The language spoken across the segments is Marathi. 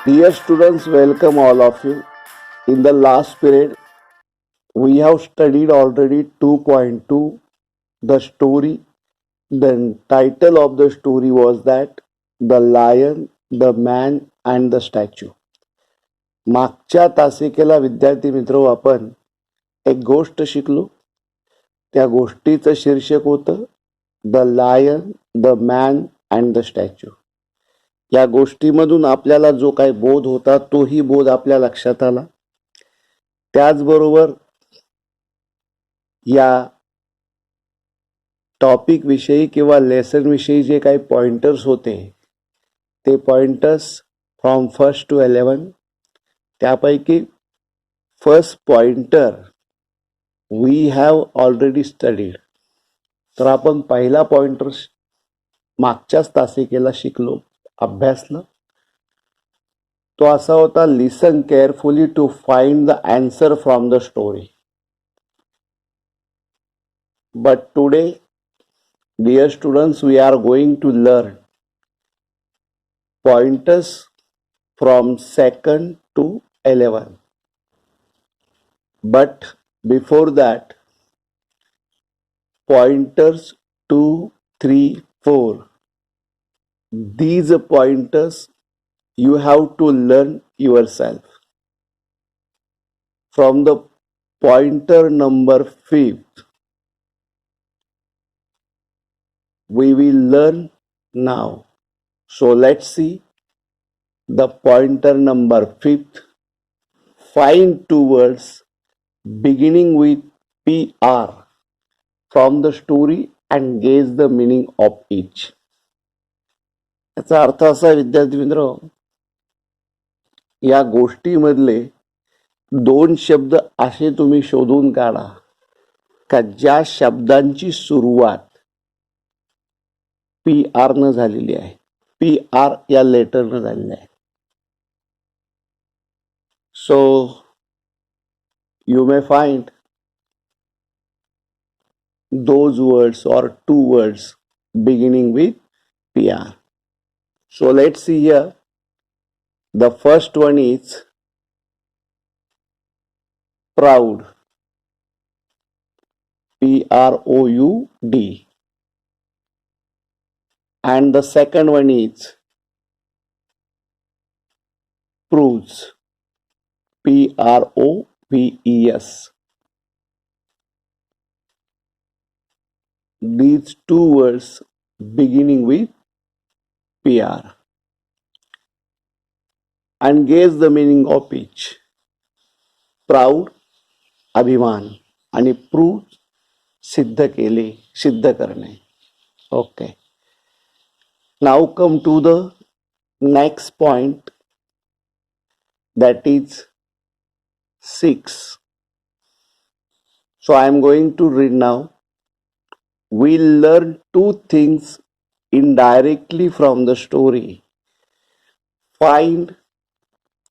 Dear students, welcome all of you. In the last period, we have studied already 2.2, the story. The title of the story was that the lion, the man and the statue. मागच्या तासिकेला विद्यार्थी मित्र आपण एक गोष्ट शिकलो. त्या गोष्टीचं शीर्षक होतं the lion, the man and the statue. या गोष्टीमधून आपल्याला जो काही बोध होता तोही बोध आपल्या लक्षात आला. त्याचबरोबर या टॉपिक विषयी किंवा लेसन विषयी जे काही पॉइंटर्स होते ते पॉइंटर्स फ्रॉम 1st to 11, त्यापैकी first pointer we have already studied. तर आपण पहिला पॉइंटर मागच्याच तासिकेला शिकलो, अभ्यासलं. तो असा होता, listen carefully to find the answer from the story. But today, dear students, we are going to learn pointers from 2nd to 11. But before that, pointers 2, 3, 4. These pointers you have to learn yourself. From the pointer number 5th, we will learn now. So let's see the pointer number 5th. Find two words beginning with PR from the story and guess the meaning of each. याचा अर्थ असा, विद्यार्थी मित्र, या गोष्टीमधले दोन शब्द असे तुम्ही शोधून काढा का ज्या शब्दांची सुरुवात पी आर न झालेली आहे, पी आर या लेटर न झालेली आहे. So you may find those words or two words beginning with PR. So let's see here. The first one is proud. Proud. And the second one is proves. Proves. These two words beginning with PR. And guess the meaning of each. Proud, अभिमान, आणि प्रूव्ह, सिद्ध केले, सिद्ध करणे. Okay. Now come to the next point, that is 6. So I am going to read now. We learn two things indirectly from the story. Find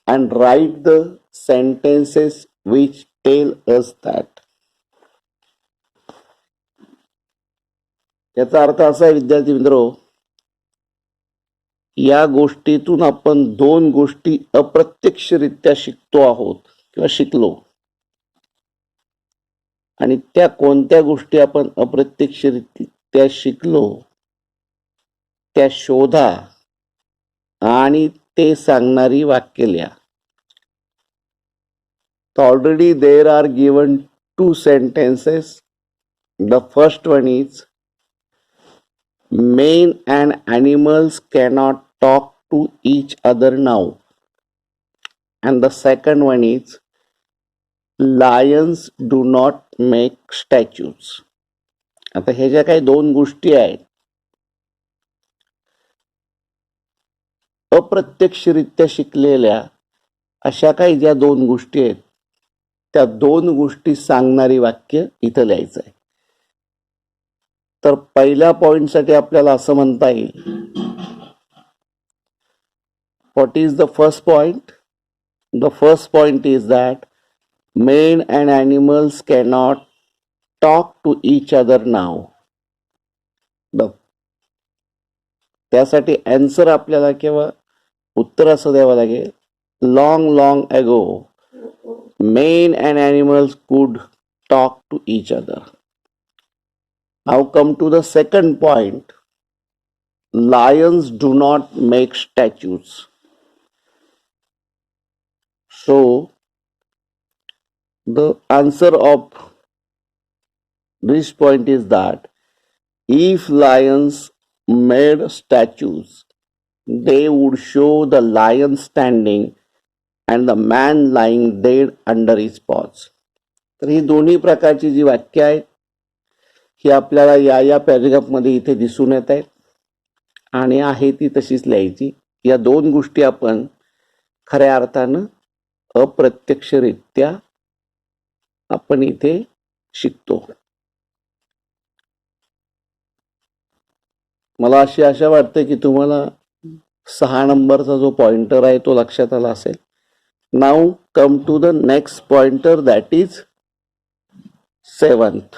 and write the sentences which tell us that. याचा अर्थ असा आहे, विद्यार्थी मित्रो, या गोष्टीतून आपण दोन गोष्टी अप्रत्यक्षरित्या शिकतो आहोत किंवा शिकलो. आणि त्या कोणत्या गोष्टी आपण अप्रत्यक्षरित्या शिकलो त्या शोधा आणि ते सांगणारी वाक्य लिहा. Already there are given two sentences. The first one is men and animals cannot talk to each other now. And the second one is lions do not make statues. आता हे ज्या काही दोन गोष्टी आहेत, अप्रत्यक्षरित्या शिकलेल्या अशा काही ज्या दोन गोष्टी आहेत, त्या दोन गोष्टी सांगणारी वाक्य इथं लिहायचं आहे. तर पहिल्या पॉइंटसाठी आपल्याला असं म्हणता येईल, what is the first point? The first point is that men and animals cannot talk to each other now. त्यासाठी आन्सर आपल्याला किंवा उत्तर असं द्यावं लागेल, long ago, men and animals could talk to each other. Now come to the second point. Lions do not make statues. So the answer of this point is that if lions made statues, they would show the lion standing and the man lying dead under his paws. तर ही दोन्ही प्रकारची जी वाक्य आहेत ही आपल्याला या पॅरेग्राफमध्ये इथे दिसून येत आहेत आणि आहे ती तशीच लिहायची. या दोन गोष्टी आपण खऱ्या अर्थानं अप्रत्यक्षरित्या आपण इथे शिकतो. मला अशी आशा वाटते की तुम्हाला 6 नंबरचा जो पॉइंटर आहे तो लक्षात आला असेल. Now come to the next pointer, that is 7th.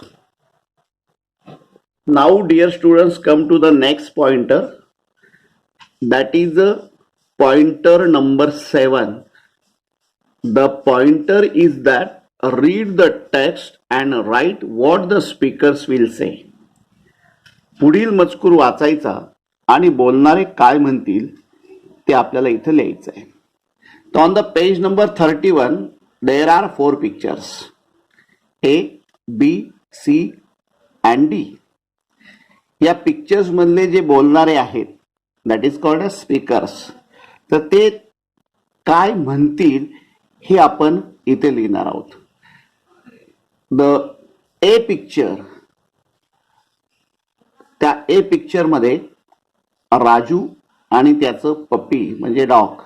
Now dear students, come to the next pointer, that is pointer number 7. The pointer is that read the text and write what the speakers will say. पुढील मजकूर वाचायचा आणि बोलणारे काय म्हणतील ते आपल्याला इथे लिहायचं आहे. तर on the page number 31 there are 4 pictures, A, B, C and D. या पिक्चर्स मधले जे बोलणारे आहेत that is called a speakers. तर ते काय म्हणतील हे आपण इथे लिहिणार आहोत. द ए पिक्चर, त्या ए पिक्चर मध्ये राजू आणि त्याचं पप्पी म्हणजे डॉग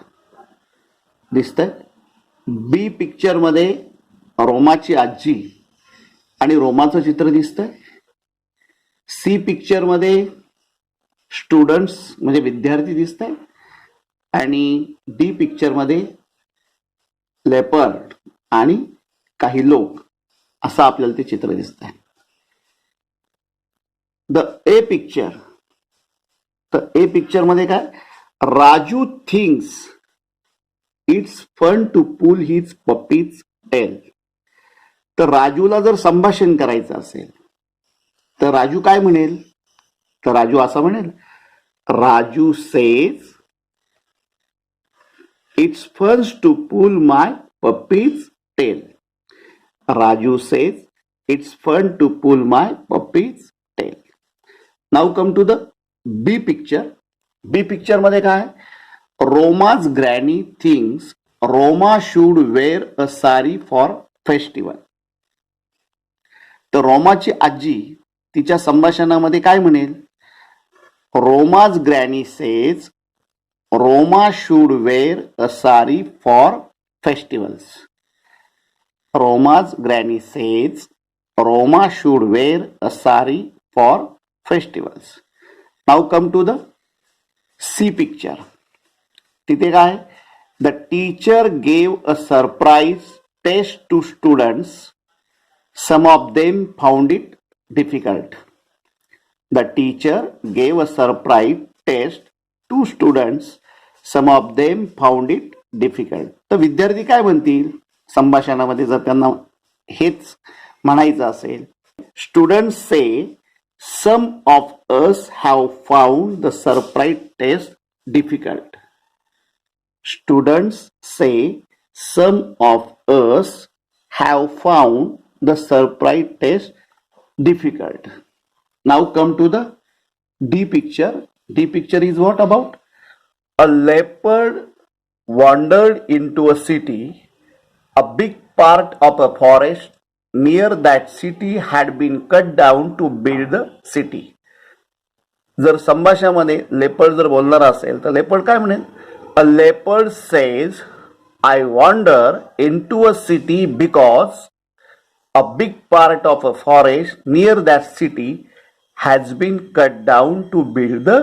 दिसतंय. बी पिक्चर मध्ये रोमाची आजी आणि रोमाचं चित्र दिसतंय. सी पिक्चर मध्ये स्टुडंट्स म्हणजे विद्यार्थी दिसत आहे आणि डी पिक्चर मध्ये लेपर्ड आणि काही लोक असं आपल्याला ते चित्र दिसत आहे. द ए पिक्चर, तर ए पिक्चर मध्ये काय, Raju thinks it's fun to pull his puppy's tail. तर राजूला जर संभाषण करायचं असेल तर राजू काय म्हणेल, तर राजू असं म्हणेल, Raju says it's fun to pull my puppy's tail. Raju says it's fun to pull my puppy's tail. Now come to the B picture. B picture मध्ये काय, Roma's granny thinks Roma should wear a sari for festival. तर रोमाची आजी तिच्या संभाषणामध्ये काय म्हणेल, Roma's granny says Roma should wear a sari for festivals. Roma's granny says Roma should wear a sari for festivals. Now come to the C picture. तिथे काय, the teacher gave a surprise test to students. Some of them found it difficult. The teacher gave a surprise test to students. Some of them found it difficult. तर विद्यार्थी काय म्हणतील संभाषणामध्ये जर त्यांना हेच म्हणायचं असेल. Students say some of us have found the surprise test difficult. Students say some of us have found the surprise test difficult. Now come to the D picture. D picture is what about? A leopard wandered into a city. A big part of a forest near that city had been cut down to build the city. जर संभाषणामध्ये लेपर्ड जर बोलणार असेल तर लेपर्ड काय म्हणेल, a leopard says I wander into a city because a big part of a forest near that city has been cut down to build the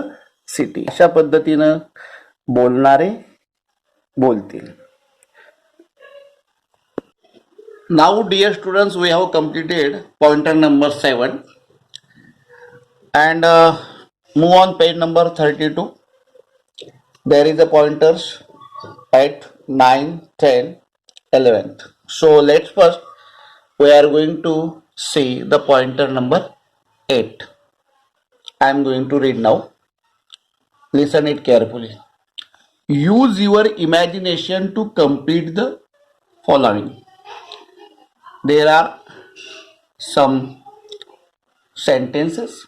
city. अशा पद्धतीनं बोलणारे बोलतील. Now dear students, we have completed pointer number 7 and move on page number 32. There is a pointers at 9, 10, 11th. So let's first we are going to see the pointer number 8. I am going to read now. Listen it carefully. Use your imagination to complete the following. There are some sentences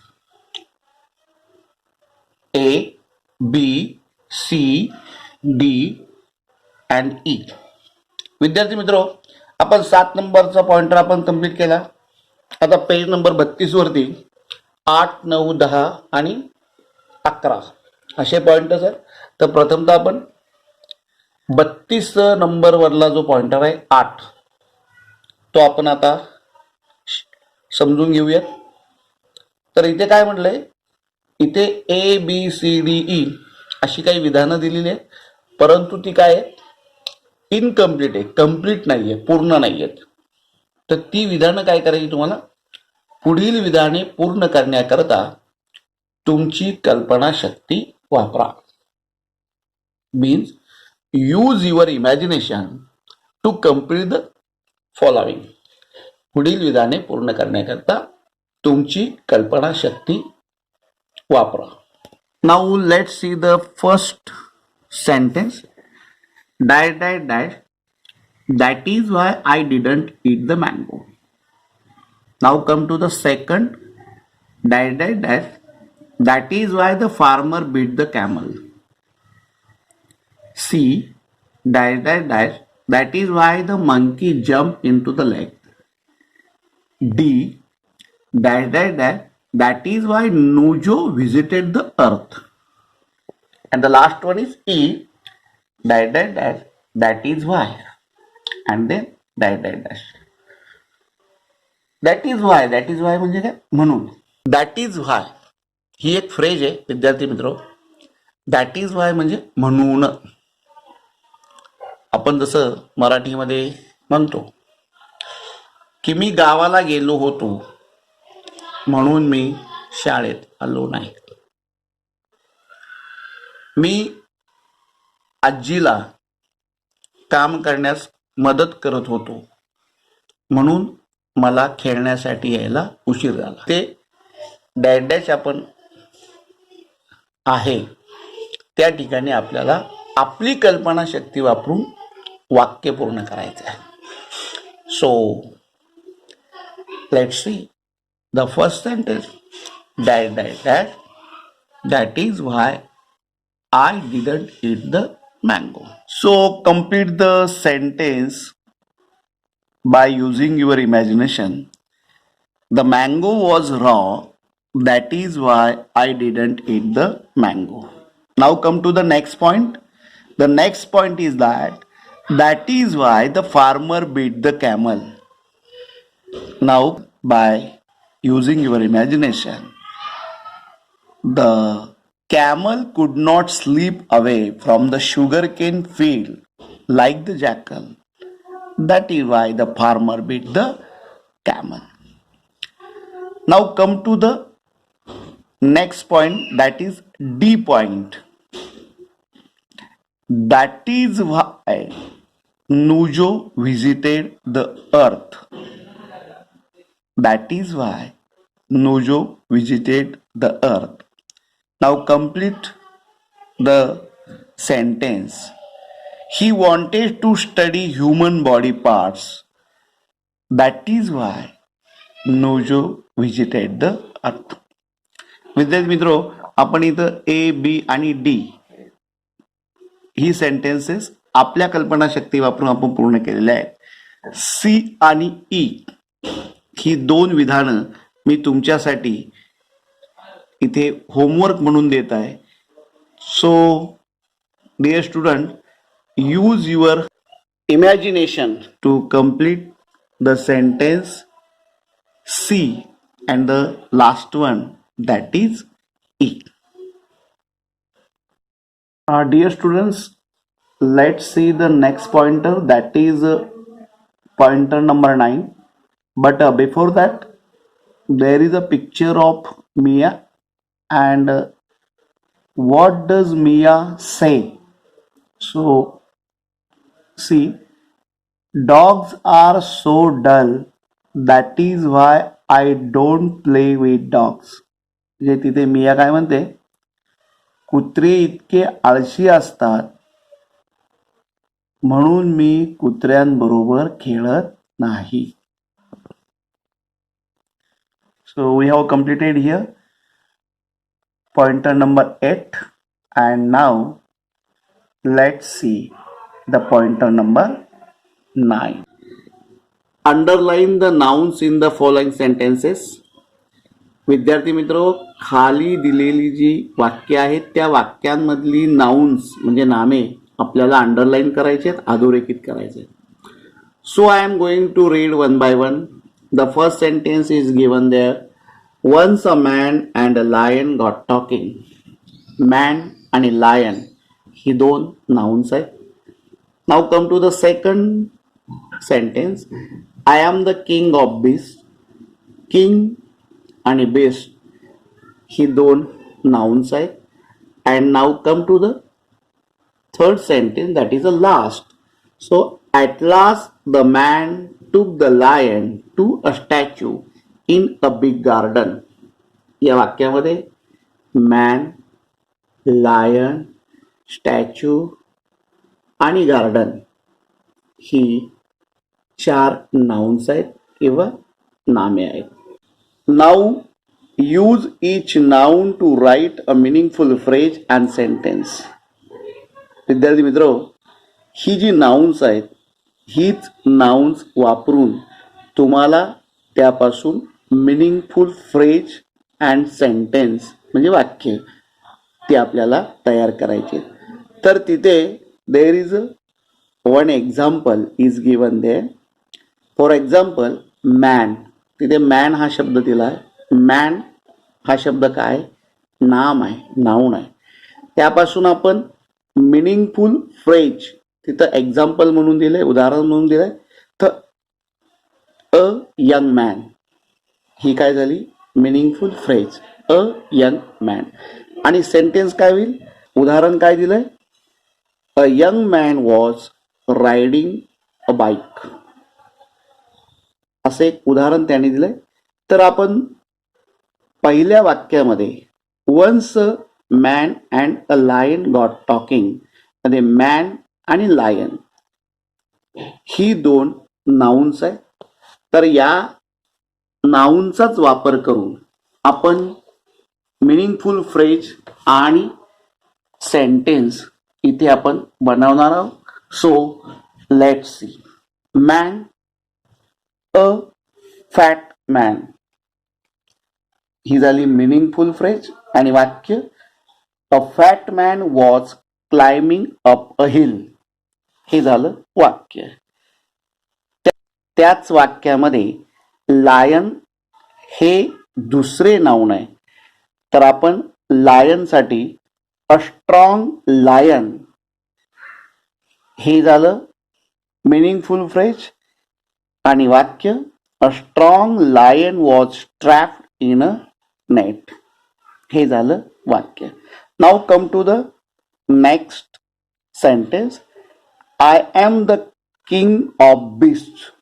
A, B, C, D and E. विद्यार्थी मित्रो, आपण 7 नंबरचा पॉइंटर आपण कंप्लीट केला. आता पेज नंबर 32 वरती 8, 9, 10 आणि 11 असे पॉइंटर्स आहेत. तर प्रथमतः आपण 32 नंबर वरला जो पॉइंटर आहे 8 तो आपण आता समजून घेऊयात. तर इथे काय म्हटलंय, इथे A B C D E अशी काही विधानं दिलेली आहेत, परंतु ती काय आहे, इनकम्प्लीट आहे, कंप्लीट नाहीये, पूर्ण नाहीयेत. तर ती विधानं काय करायची, तुम्हाला पुढील विधाने पूर्ण करण्याकरता तुमची कल्पनाशक्ती वापरा. Means use your imagination to complete the following. पुढील विधाने पूर्ण करण्याकरता तुमची कल्पनाशक्ती वापरा. Now let's see the first sentence. Dash dash dash. That is why I didn't eat the mango. Now come to the second. Dash dash dash. That is why the farmer beat the camel. C. Dash dash dash. That is why the monkey jumped into the lake. D. Dash dash dash. That is why Nujo visited the earth. And the last one is E. Dash dash dash. That is why. And then dash dash dash. That is why. That is why म्हणजे काय, म्हणून. That is why ही एक फ्रेज आहे विद्यार्थी मित्रो. दॅट इज वाय म्हणजे म्हणून. आपण जसं मराठीमध्ये म्हणतो की मी गावाला गेलो होतो म्हणून मी शाळेत आलो नाही. मी आजीला काम करण्यास मदत करत होतो म्हणून मला खेळण्यासाठी यायला उशीर झाला. ते डॅश डॅश आपण आहे त्या ठिकाणी आपल्याला आपली कल्पनाशक्ती वापरून वाक्य पूर्ण करायचं आहे. So let's see the first sentence. Dash dash dash. That is why I didn't eat the mango. So complete the sentence by using your imagination. The mango was raw. That is why I didn't eat the mango. Now come to the next point. The next point is that is why the farmer beat the camel. Now by using your imagination, the camel could not slip away from the sugarcane field like the jackal. That is why the farmer beat the camel. Now come to the next point, that is D point. That is why Nujo visited the earth. That is why Nujo visited the earth. Now complete the sentence. He wanted to study human body parts. That is why Nujo visited the earth. विद्यार्थी मित्रो, आपण इथं ए बी आणि डी ही सेंटेन्सेस आपल्या कल्पनाशक्ती वापरून आपण पूर्ण केलेल्या आहेत. सी आणि ई ही दोन विधानं मी तुमच्यासाठी इथे होमवर्क म्हणून देत आहे. So dear student, use your imagination to complete the sentence C and the last one that is E. Dear students, let's see the next pointer, that is pointer number 9. But before that, there is a picture of Mia. And what does Mia say? So see dogs are so dull that is why I don't play with dogs. म्हणजे तिथे मिया काय म्हणते, कुत्रे इतके आळशी असतात म्हणून मी कुत्र्यांबरोबर खेळत नाही. So we have completed here pointer number 8, and now let's see the pointer number 9. Underline the nouns in the following sentences. विद्यार्थी मित्रो, खाली दिलेली जी वाक्य आहेत त्या वाक्यांमधली नाउन्स म्हणजे नामे आपल्याला अंडरलाईन करायचे आहेत, अधोरेखित करायचे आहेत. So I am going to read one by one. The first sentence is given there. Once a man and a lion got talking. Man आणि lion ही दोन nouns आहेत. Now come to the second sentence. I am the king of beasts. King आणि beast ही दोन nouns आहेत. And now come to the third sentence, that is the last. So at last the man took the lion to a statue in a big garden. या वाक्यामध्ये मॅन, लायन, स्टॅच्यू आणि गार्डन ही 4 नाउन्स आहेत किंवा नामे आहेत. Now use each noun to write a meaningful phrase and sentence. विद्यार्थी मित्रो, ही जी नाउन्स आहेत हीच नाउन्स वापरून तुम्हाला त्यापासून मिनिंगफुल फ्रेज अँड सेंटेन्स म्हणजे वाक्य ते आपल्याला तयार करायचे. तर तिथे there is one example is given there. For example man, तिथे मॅन हा शब्द दिला आहे. मॅन हा शब्द काय, नाम आहे, नाऊन आहे. त्यापासून आपण मिनिंगफुल फ्रेज तिथं एक्झाम्पल म्हणून दिलंय, उदाहरण म्हणून दिलंय. तर अ यंग मॅन ही काय झाली, meaningful phrase, a young man. आणि सेंटेन्स काय होईल, उदाहरण काय दिलंय, a young man was riding a bike, असे एक उदाहरण त्याने दिलंय. तर आपण पहिल्या वाक्यामध्ये once man and a lion got talking मध्ये मॅन आणि लायन ही दोन नाउन्स आहेत. तर या नाउनचाच वापर करून आपण मिनिंगफुल फ्रेज आणि सेंटेन्स इथे आपण बनवणार आहोत. So let's see. Man, a fat man ही झाली मिनिंगफुल फ्रेज. आणि वाक्य a fat man was climbing up a hill हे झालं वाक्य. त्याच वाक्यामध्ये लायन हे दुसरे नाउन आहे. तर आपण लायनसाठी अ स्ट्रॉंग लायन हे झालं मिनिंगफुल फ्रेज. आणि वाक्य a strong lion was trapped in a net हे झालं वाक्य. Now come to the next sentence. I am the king of beast.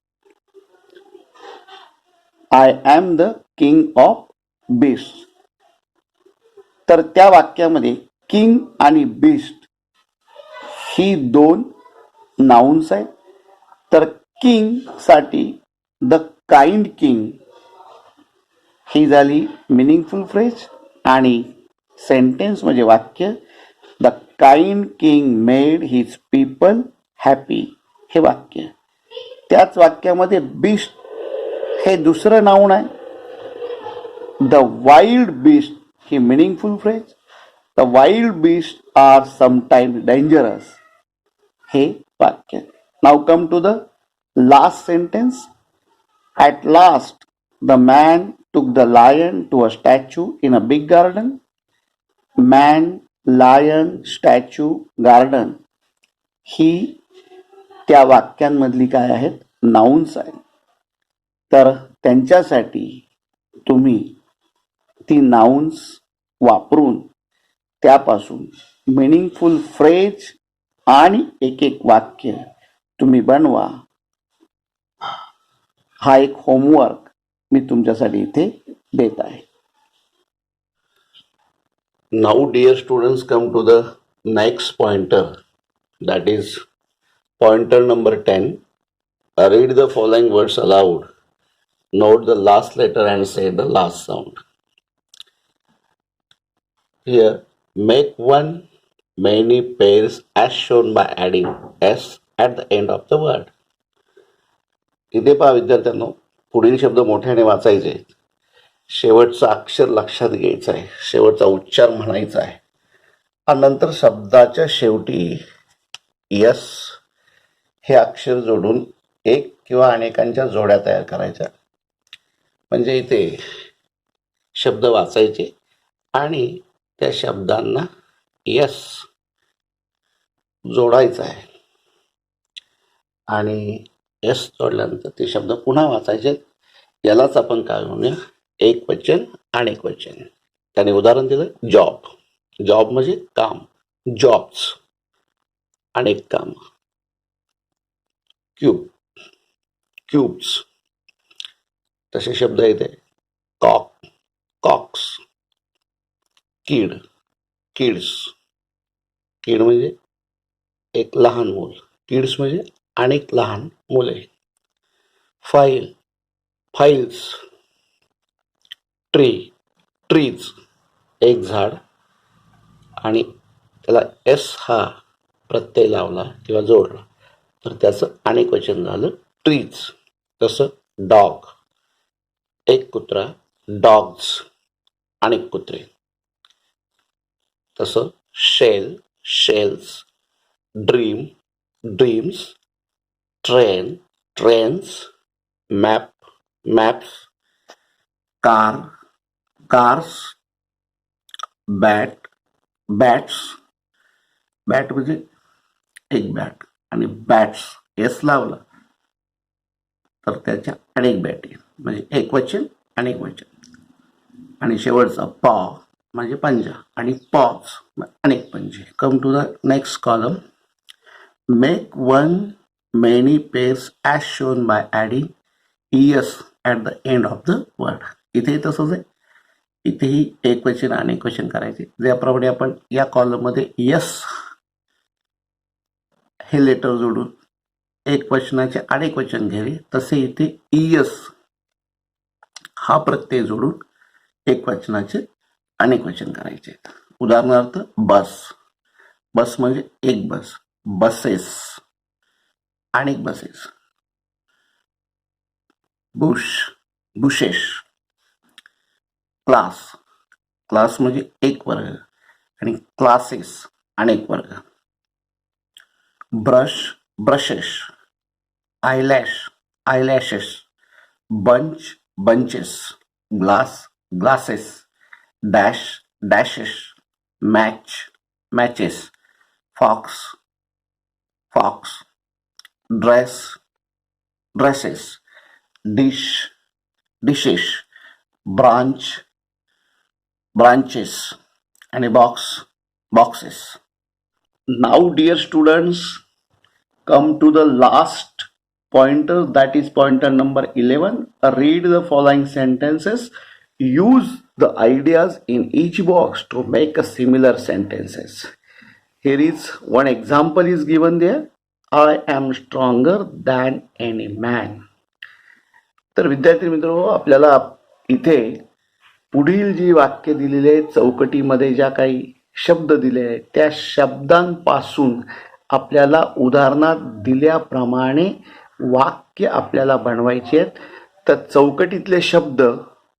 I am the king of beast. तर त्या वाक्यामध्ये किंग आणि बीस्ट ही दोन नाउन्स आहेत. तर किंग साठी द काइंड किंग ही झाली मिनिंगफुल फ्रेज. आणि सेंटेन्स म्हणजे वाक्य the kind king made his people happy हे वाक्य. त्याच वाक्यामध्ये बीस्ट हे दुसरं नाउन आहे. द वाईल्ड बीस्ट ही meaningful phrase. The wild beast are sometimes dangerous हे वाक्य. Now come to the last sentence. At last the man took the lion to a statue in a big garden. Man, lion, statue, garden ही त्या वाक्यांमधली काय आहेत, नाउन्स आहेत. तर त्यांच्यासाठी तुम्ही ती नाउन्स वापरून त्यापासून मिनिंगफुल फ्रेज आणि एक एक वाक्य तुम्ही बनवा. हा एक होमवर्क मी तुमच्यासाठी इथे देत आहे. Now dear students, come to the next pointer, that is pointer number 10. Read the following words aloud. Note the last letter and say the last sound. Here, make one many pairs as shown by adding s at the end of the word. इथे पहा विद्यार्थ्यांनो, पुढील शब्द मोठ्याने वाचायचे, शेवटचं अक्षर लक्षात घ्यायचं आहे, शेवटचा उच्चार म्हणायचा आहे आणि नंतर शब्दाच्या शेवटी यस हे अक्षर जोडून एक किंवा अनेकांच्या जोड्या तयार करायच्या. म्हणजे इथे शब्द वाचायचे आणि त्या शब्दांना यस जोडायचा आहे आणि यस जोडल्यानंतर ते शब्द पुन्हा वाचायचे. यालाच आपण काय म्हणूया, एक वचन अनेक वचन. त्याने उदाहरण दिलं, जॉब. जॉब म्हणजे काम, जॉब्स अनेक काम. Cube, cubes. तसे शब्द येते, कॉक, कॉक्स. किड, किड्स. किड म्हणजे एक लहान मूल, किड्स म्हणजे अनेक लहान मुले. File, files. ट्री, ट्रीज एक झाड आणि त्याला एस हा प्रत्यय लावला किंवा जोडला तर त्याचं अनेक वचन झालं ट्रीज. तसं डॉग एक कुत्रा, डॉग्स अनेक कुत्रे. तसं shell, shells. Dream, dreams. Train, trains. Map, maps. Car, cars. Bat, bats. Bat म्हणजे एक बॅट आणि बॅट्स एस लावला तर त्याच्या अनेक बॅटी म्हणजे एक वचन अनेक वचन. आणि शेवटचा पॉ म्हणजे पंजा आणि पॉज अनेक पंजे. Come to the next column. Make one many pairs as shown by adding ES at the end of the word. इथेही तसंच आहे, इथेही एक वचन अनेक वचन करायचे. ज्याप्रमाणे आपण या कॉलममध्ये यस हे लेटर जोडून एक वचनाचे अनेक वचन घ्यावे, तसे इथे ईएस हा प्रत्यय जोडून एक वचनाचे अनेक वचन करायचे. उदाहरणार्थ बस. बस म्हणजे एक बस, बसेस अनेक buses. Bush, bushes. Class, class म्हणजे एक वर्ग आणि क्लासेस अनेक वर्ग. Brush, brushes. Eyelash, eyelashes. Bunch, bunches. Glass, glasses. Dash, dashes. Match, matches. Fox, fox. Dress, dresses. Dish, dishes. Branch, branches and a box, boxes. Now dear students, come to the last pointer, that is pointer number 11. Read the following sentences. Use the ideas in each box to make a similar sentences. Here is one example is given there. I am stronger than any man. तर विद्यार्थी मित्रांनो, आपल्याला इथे पुढील जी वाक्य दिलेले आहेत चौकटीमध्ये ज्या काही शब्द दिले आहेत त्या शब्दांपासून आपल्याला उदाहरणात दिल्याप्रमाणे वाक्य आपल्याला बनवायचे आहेत. तर चौकटीतले शब्द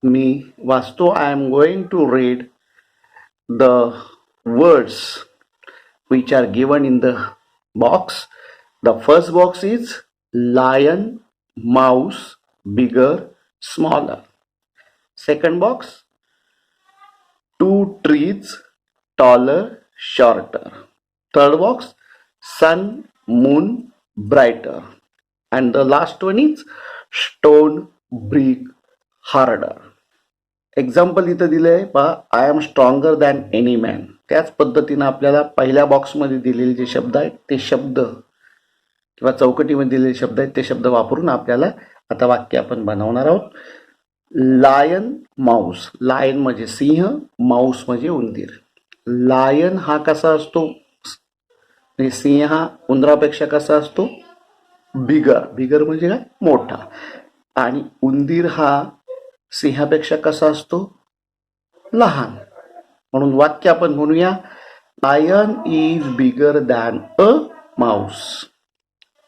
मी वाचतो. I am going to read the words which are given in the box. The first box is lion, mouse, bigger, smaller. Second box, two trees, taller, shorter. Third box, sun, moon, brighter. And the last one is stone, brick, harder. Example इथं दिलंय पहा, I am stronger than any man. त्याच पद्धतीनं आपल्याला पहिल्या बॉक्समध्ये दिलेले जे शब्द आहेत ते शब्द किंवा चौकटीमध्ये दिलेले शब्द आहेत ते शब्द वापरून आपल्याला आता वाक्य आपण बनवणार आहोत. Lion Mouse. लायन म्हणजे सिंह, माऊस म्हणजे उंदीर. लायन हा कसा असतो, सिंह हा उंदरापेक्षा कसा असतो, बिगर. बिगर म्हणजे काय, मोठा. आणि उंदीर हा सिंहापेक्षा कसा असतो, लहान. म्हणून वाक्य आपण म्हणूया, lion is bigger than a mouse.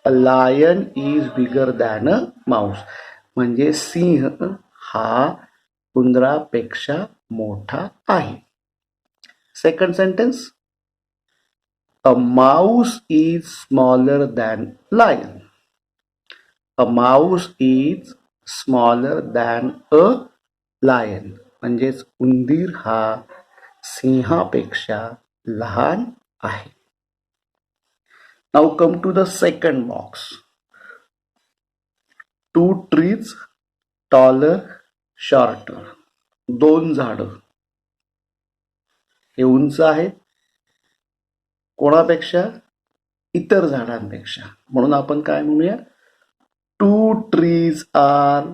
A lion is bigger than a mouse म्हणजे सिंह हा उंदरापेक्षा मोठा आहे. Second sentence, a mouse is smaller than lion. A mouse is smaller than a lion म्हणजेच उंदीर हा सिंहापेक्षा लहान आहे. Now come to the second box. 2 trees taller shorter. 2 झाडं हे उंच आहेत कोणापेक्षा, इतर झाडांपेक्षा. म्हणून आपण काय म्हणूया, 2 trees are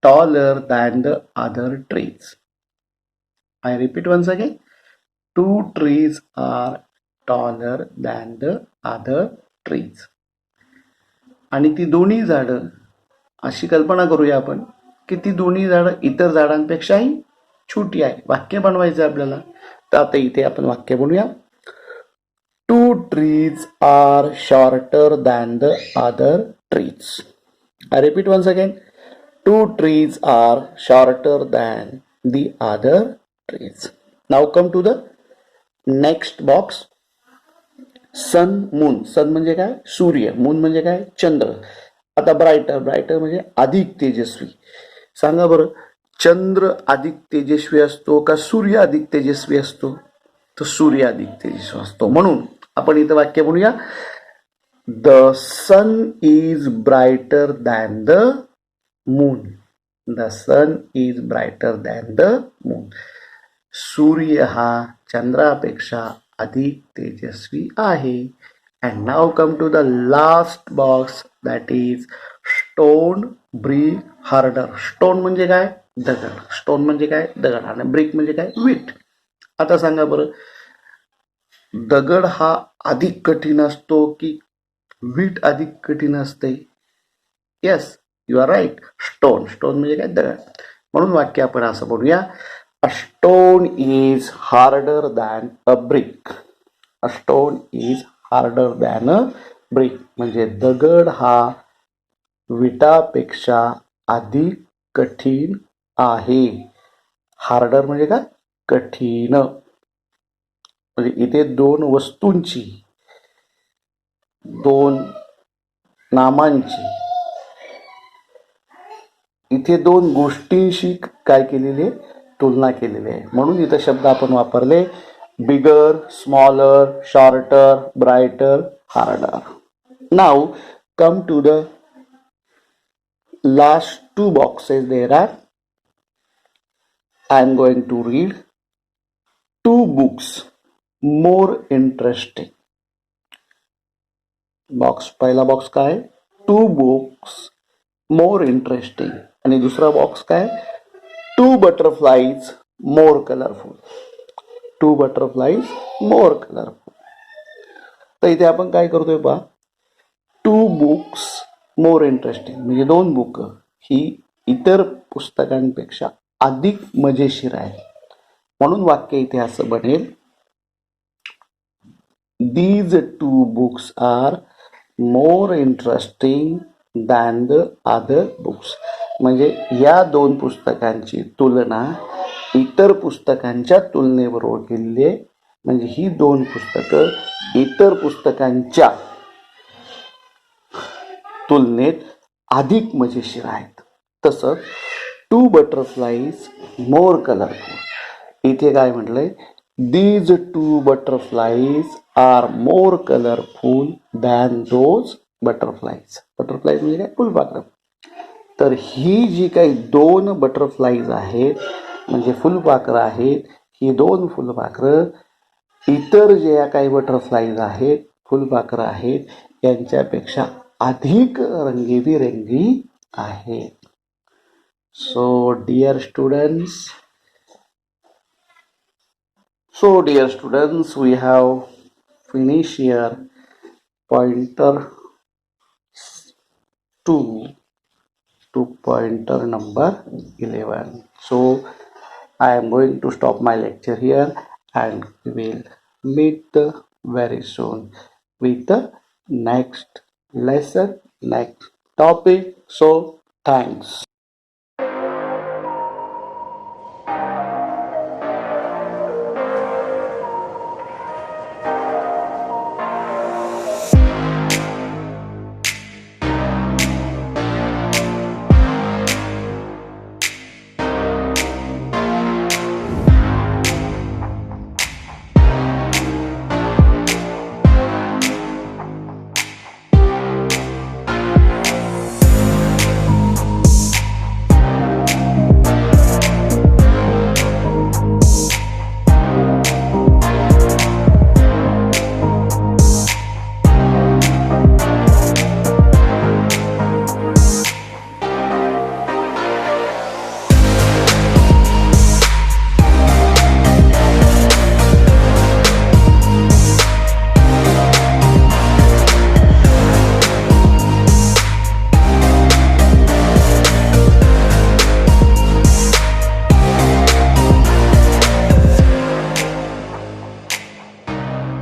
taller than the other trees. I repeat once again, 2 trees are taller than the other trees. आणि ती दोन्ही झाडं, अशी कल्पना करूया आपण की ती दोन्ही झाडं इतर झाडांपेक्षाही छोटी आहे. वाक्य बनवायचं आपल्याला. तर आता इथे आपण वाक्य बनवूया, 2 trees are shorter than the other trees. I repeat once again, 2 trees are shorter than the other trees. Now come to the next box. Sun, moon. Sun म्हणजे काय, सूर्य. मून म्हणजे काय, चंद्र. आता ब्रायटर. ब्रायटर म्हणजे अधिक तेजस्वी. सांगा बरं, चंद्र अधिक तेजस्वी असतो का सूर्य अधिक तेजस्वी असतो, तर सूर्य अधिक तेजस्वी असतो. म्हणून आपण इथं वाक्य म्हणूया, the sun is brighter than the moon. The sun is brighter than the moon. सूर्य हा चंद्रापेक्षा अधिक तेजस्वी आहे. And now come to the last box, that is stone, brick, harder. Stone म्हणजे काय, दगड. स्टोन म्हणजे काय, दगड. आणि ब्रिक म्हणजे काय, वीट. आता सांगा बरं, दगड हा अधिक कठीण असतो की वीट अधिक कठीण असते? Yes, you are right, stone. Stone म्हणजे काय, दगड. म्हणून वाक्य आपण असं बोलूया, a stone is harder than a brick. A stone is harder than a brick म्हणजे दगड हा विटापेक्षा अधिक कठीण आहे. हार्डर म्हणजे काय, कठीण. म्हणजे इथे 2 वस्तूंची, 2 नामांची, इथे 2 गोष्टींशी काय केलेली, तुलना केलेली आहे. म्हणून इथे शब्द आपण वापरले, bigger, smaller, shorter, brighter, harder. Now come to the last 2 boxes. There are, I am going to read 2 books more interesting. Box, पहिला बॉक्स काय, 2 books more interesting. आणि दुसरा बॉक्स काय, 2 butterflies more colorful. 2 butterflies more colorful. तर इथे आपण काय करतोय पहा, 2 books more interesting म्हणजे 2 बुक ही इतर पुस्तकांपेक्षा अधिक मजेशीर आहे. म्हणून वाक्य इथे असं बनेल, these 2 books are more interesting than the other books. म्हणजे या 2 पुस्तकांची तुलना इतर पुस्तकांच्या तुलनेबरोबर केलेली आहे. म्हणजे ही 2 पुस्तकं इतर पुस्तकांच्या तुलनेत अधिक मजेशीर आहेत. तसंच 2 butterflies more colorful. इथे काय म्हटलंय, these 2 butterflies are more colorful than those butterflies. Butterflies म्हणजे काय, फुलपाखरं. तर ही जी काही 2 बटरफ्लाईज आहेत म्हणजे फुलपाखरं आहेत, ही 2 फुलपाखरं इतर जे काही बटरफ्लाईज आहेत, फुलपाखरं आहेत, यांच्यापेक्षा अधिक रंगीबेरंगी आहेत. So dear students, we have finished here pointer 2 to pointer number 11. So I am going to stop my lecture here, and we will meet very soon with the next lesson, next topic. So thanks.